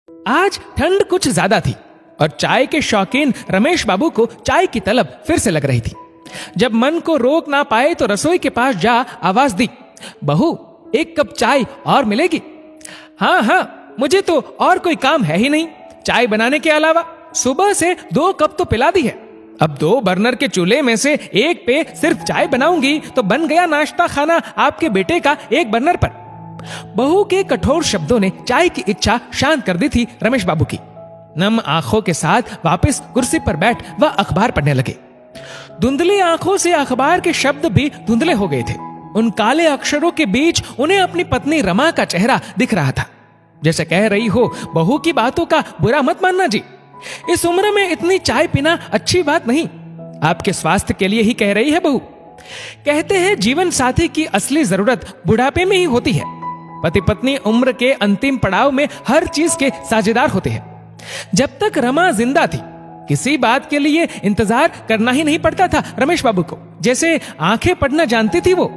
आज ठंड कुछ ज्यादा थी और चाय के शौकीन रमेश बाबू को चाय की तलब फिर से लग रही थी। जब मन को रोक ना पाए तो रसोई के पास जा आवाज दी, बहू एक कप चाय और मिलेगी? हाँ हाँ, मुझे तो और कोई काम है ही नहीं चाय बनाने के अलावा। सुबह से 2 कप तो पिला दी है, अब 2 बर्नर के चूल्हे में से एक पे सिर्फ चाय बनाऊंगी तो बन गया नाश्ता खाना आपके बेटे का एक बर्नर पर। बहू के कठोर शब्दों ने चाय की इच्छा शांत कर दी थी रमेश बाबू की। नम आंखों के साथ वापस कुर्सी पर बैठ वह अखबार पढ़ने लगे। धुंधली आंखों से अखबार के शब्द भी धुंधले हो गए थे। उन काले अक्षरों के बीच उन्हें अपनी पत्नी रमा का चेहरा दिख रहा था, जैसे कह रही हो, बहू की बातों का बुरा मत मानना जी, इस उम्र में इतनी चाय पीना अच्छी बात नहीं, आपके स्वास्थ्य के लिए ही कह रही है बहू। कहते हैं जीवन साथी की असली जरूरत बुढ़ापे में ही होती है। पति पत्नी उम्र के अंतिम पड़ाव में हर चीज के साझेदार होते हैं। जब तक रमा जिंदा थी किसी बात के लिए इंतजार करना ही नहीं पड़ता था रमेश बाबू को, जैसे आंखें पढ़ना जानती थी वो।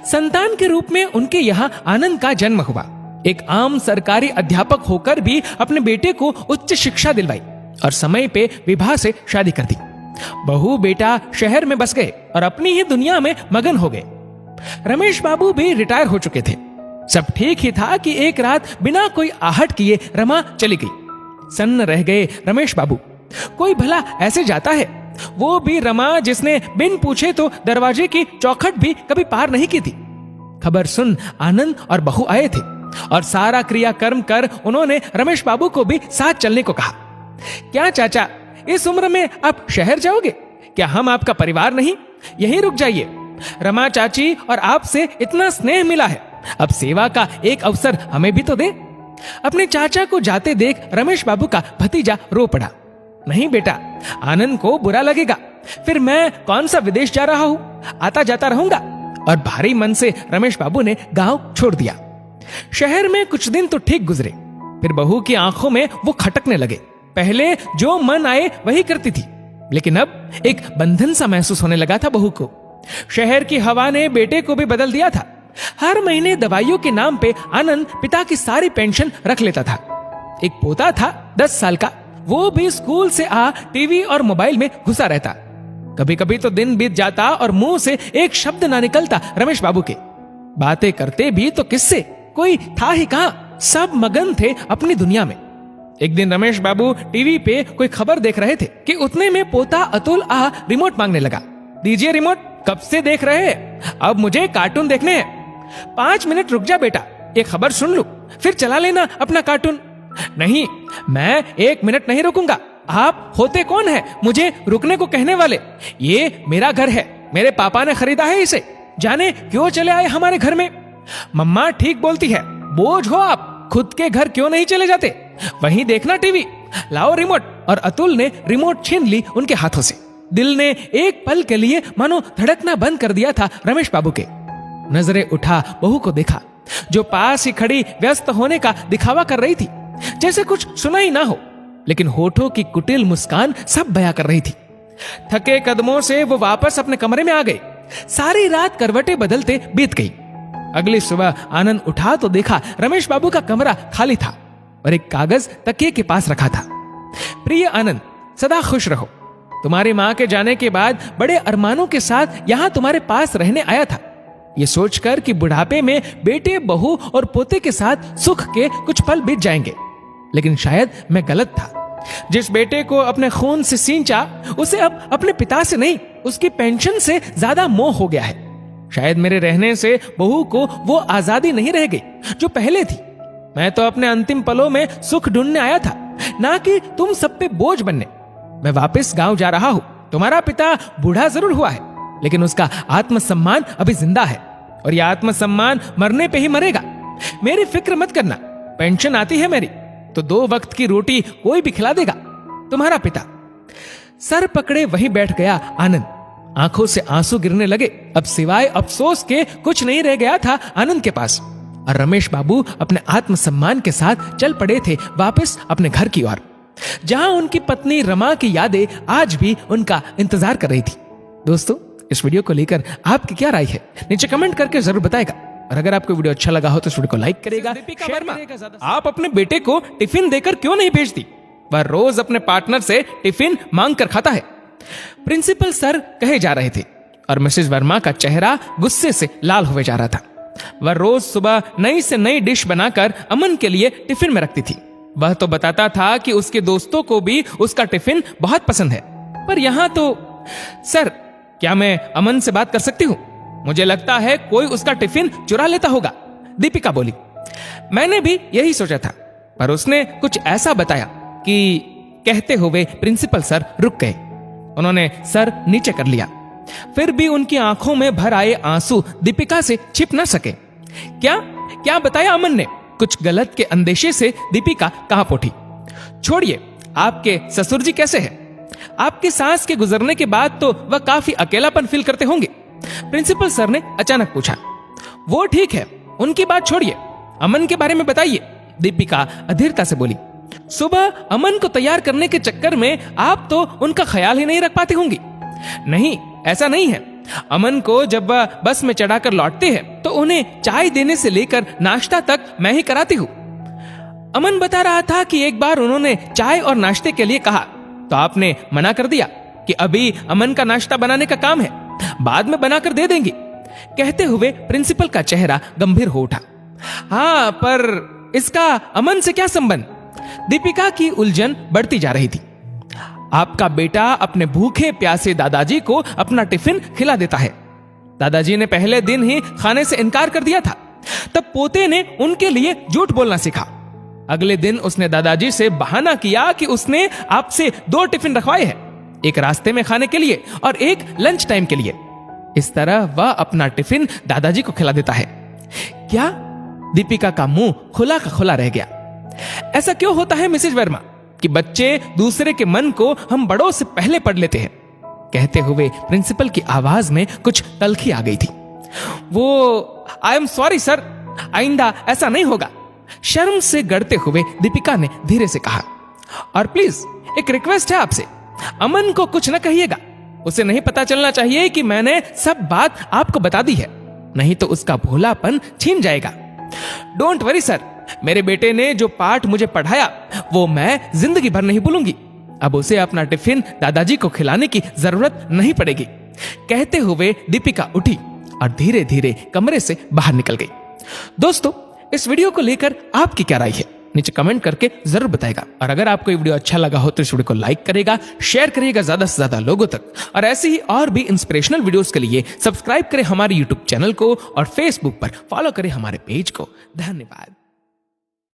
संतान के रूप में उनके यहाँ आनंद का जन्म हुआ। एक आम सरकारी अध्यापक होकर भी अपने बेटे को उच्च शिक्षा दिलवाई और समय पे विवाह से शादी कर दी। बहू बेटा शहर में बस गए और अपनी ही दुनिया में मगन हो गए। रमेश बाबू भी रिटायर हो चुके थे। सब ठीक ही था कि एक रात बिना कोई आहट किए रमा चली गई। सन्न रह गए रमेश बाबू। कोई भला ऐसे जाता है, वो भी रमा जिसने बिन पूछे तो दरवाजे की चौखट भी कभी पार नहीं की थी। खबर सुन आनंद और बहू आए थे और सारा क्रियाकर्म कर उन्होंने रमेश बाबू को भी साथ चलने को कहा। क्या चाचा, इस उम्र में आप शहर जाओगे? क्या हम आपका परिवार नहीं? यहीं रुक जाइए। रमा चाची और आपसे इतना स्नेह मिला है, अब सेवा का एक अवसर हमें भी तो दे। अपने चाचा को जाते देख रमेश बाबू का भतीजा रो पड़ा। नहीं बेटा, आनंद को बुरा लगेगा, फिर मैं कौन सा विदेश जा रहा हूं, आता जाता रहूंगा। और भारी मन से रमेश बाबू ने गांव छोड़ दिया। शहर में कुछ दिन तो ठीक गुजरे, फिर बहू की आंखों में वो खटकने लगे। पहले जो मन आए वही करती थी, लेकिन अब एक बंधन सा महसूस होने लगा था बहू को। शहर की हवा ने बेटे को भी बदल दिया था। हर महीने दवाइयों के नाम पे आनंद पिता की सारी पेंशन रख लेता था। एक पोता था 10 साल का, वो भी स्कूल से आ टीवी और मोबाइल में घुसा रहता। कभी कभी तो दिन बीत जाता और मुंह से एक शब्द ना निकलता रमेश बाबू के। बातें करते भी तो किससे, कोई था ही कहां, सब मगन थे अपनी दुनिया में। एक दिन रमेश बाबू टीवी पे कोई खबर देख रहे थे कि उतने में पोता अतुल आ रिमोट मांगने लगा। दीजिए रिमोट, कब से देख रहे हैं, अब मुझे कार्टून देखने हैं। 5 मिनट रुक जा बेटा, एक खबर सुन लूं, फिर चला लेना अपना कार्टून। नहीं, मैं 1 मिनट नहीं रुकूंगा। आप होते कौन है मुझे रुकने को कहने वाले? ये मेरा घर है, मेरे पापा ने खरीदा है इसे, जाने क्यों चले आए हमारे घर में। मम्मा ठीक बोलती है, बोझ हो आप, खुद के घर क्यों नहीं चले जाते, वहीं देखना टीवी। लाओ रिमोट। और अतुल ने रिमोट छीन ली उनके हाथों से। दिल ने एक पल के लिए मानो धड़कना बंद कर दिया था रमेश बाबू के। नजरें उठा बहू को देखा, जो पास ही खड़ी व्यस्त होने का दिखावा कर रही थी, जैसे कुछ सुना ही ना हो, लेकिन होठों की कुटिल मुस्कान सब बयां कर रही थी। थके कदमों से वो वापस अपने कमरे में आ गए। सारी रात करवटें बदलते बीत गई। अगली सुबह आनंद उठा तो देखा रमेश बाबू का कमरा खाली था और एक कागज तकिए के पास रखा था। प्रिय आनंद, सदा खुश रहो। तुम्हारी मां के जाने के बाद बड़े अरमानों के साथ यहां तुम्हारे पास रहने आया था, ये सोचकर कि बुढ़ापे में बेटे बहू और पोते के साथ सुख के कुछ पल बीत जाएंगे। लेकिन शायद मैं गलत था। जिस बेटे को अपने खून से सींचा, उसे अब अपने पिता से नहीं, उसकी पेंशन से ज्यादा मोह हो गया है। शायद मेरे रहने से बहू को वो आजादी नहीं रह गई जो पहले थी। मैं तो अपने अंतिम पलों में सुख ढूंढने आया था, ना कि तुम सब पे बोझ बनने। मैं वापस गांव जा रहा हूं। तुम्हारा पिता बूढ़ा जरूर हुआ है, लेकिन उसका आत्मसम्मान अभी जिंदा है, और यह आत्मसम्मान मरने पे ही मरेगा। मेरी फिक्र मत करना, पेंशन आती है मेरी, तो 2 वक्त की रोटी कोई भी खिला देगा। तुम्हारा पिता। सर पकड़े वहीं बैठ गया आनंद। आंखों से आंसू गिरने लगे। अब सिवाय अफसोस के कुछ नहीं रह गया था आनंद के पास। और रमेश बाबू अपने आत्मसम्मान के साथ चल पड़े थे वापस अपने घर की ओर, जहां उनकी पत्नी रमा की यादें आज भी उनका इंतजार कर रही थी। दोस्तों, इस वीडियो को लेकर आपकी क्या राय है, नीचे कमेंट करके जरूर बताएगा। और अगर आपको वीडियो अच्छा लगा हो तो इस वीडियो को लाइक करेगा, शेयर करेगा। आप अपने बेटे को टिफिन देकर क्यों नहीं भेजती? वह रोज अपने पार्टनर से टिफिन मांग कर खाता है, प्रिंसिपल सर कहे जा रहे थे और मिसेस वर्मा का चेहरा गुस्से से लाल हुए जा रहा था। वह रोज सुबह नई से नई डिश बनाकर अमन के लिए टिफिन में रखती थी। वह तो बताता था कि उसके दोस्तों को भी उसका टिफिन बहुत पसंद है, पर यहां तो सर, क्या मैं अमन से बात कर सकती हूँ? मुझे लगता है कोई उसका टिफिन चुरा लेता होगा, दीपिका बोली। मैंने भी यही सोचा था, पर उसने कुछ ऐसा बताया कि कहते हुए प्रिंसिपल सर रुक गए। उन्होंने सर नीचे कर लिया, फिर भी उनकी आंखों में भर आए आंसू दीपिका से छिप न सके। क्या क्या बताया अमन ने? कुछ गलत के अंदेशे से दीपिका कांप उठी। छोड़िए, आपके ससुर जी कैसे हैं? आपकी सास के गुजरने के बाद तो वह काफी अकेलापन फील करते होंगे, प्रिंसिपल सर ने अचानक पूछा। वो ठीक है, उनकी बात छोड़िए, अमन के बारे में बताइए, दीपिका अधीरता से बोली। सुबह अमन को तैयार करने के चक्कर में आप तो उनका ख्याल ही नहीं रख पाती होंगी। नहीं, ऐसा नहीं है। अमन को जब वह बस में चढ़ाकर लौटते हैं तो उन्हें चाय देने से लेकर नाश्ता तक मैं ही कराती हूँ। अमन बता रहा था कि एक बार उन्होंने चाय और नाश्ते के लिए कहा तो आपने मना कर दिया कि अभी अमन का नाश्ता बनाने का काम है, बाद में बनाकर दे देंगी। कहते हुए प्रिंसिपल का चेहरा गंभीर हो उठा। हाँ, पर इसका अमन से क्या संबंध? दीपिका की उलझन बढ़ती जा रही थी। आपका बेटा अपने भूखे प्यासे दादाजी को अपना टिफिन खिला देता है। दादाजी ने पहले दिन ही खाने से इनकार कर दिया था, तब पोते ने उनके लिए झूठ बोलना सीखा। अगले दिन उसने दादाजी से बहाना किया कि उसने आपसे 2 टिफिन रखवाए हैं, एक रास्ते में खाने के लिए और एक लंच टाइम के लिए। इस तरह वह अपना टिफिन दादाजी को खिला देता है। क्या? दीपिका का मुंह खुला का खुला रह गया। ऐसा क्यों होता है मिसेज वर्मा कि बच्चे दूसरे के मन को हम बड़ों से पहले पढ़ लेते हैं? कहते हुए प्रिंसिपल की आवाज में कुछ तल्खी आ गई थी। वो आई एम सॉरी सर, आइंदा ऐसा नहीं होगा, शर्म से गड़ते हुए दीपिका ने धीरे से कहा। और प्लीज एक रिक्वेस्ट है आपसे, अमन को कुछ न कहिएगा। उसे नहीं पता चलना चाहिए कि मैंने सब बात आपको बता दी है, नहीं तो उसका भोलापन छीन जाएगा। डोंट वरी सर, मेरे बेटे ने जो पाठ मुझे पढ़ाया वो मैं जिंदगी भर नहीं भूलूंगी। अब उसे अपना टिफिन दादाजी को खिलाने की जरूरत नहीं पड़ेगी। कहते हुए दीपिका उठी और धीरे धीरे कमरे से बाहर निकल गई। दोस्तों, इस वीडियो को लेकर आपकी क्या राय है नीचे कमेंट करके जरूर बताएगा। और अगर आपको ये वीडियो अच्छा लगा हो तो इस वीडियो को लाइक करेगा, शेयर करिएगा ज्यादा से ज्यादा लोगों तक। और ऐसे ही और भी इंस्पिरेशनल वीडियोस के लिए सब्सक्राइब करें हमारे यूट्यूब चैनल को और फेसबुक पर फॉलो करें हमारे पेज को। धन्यवाद।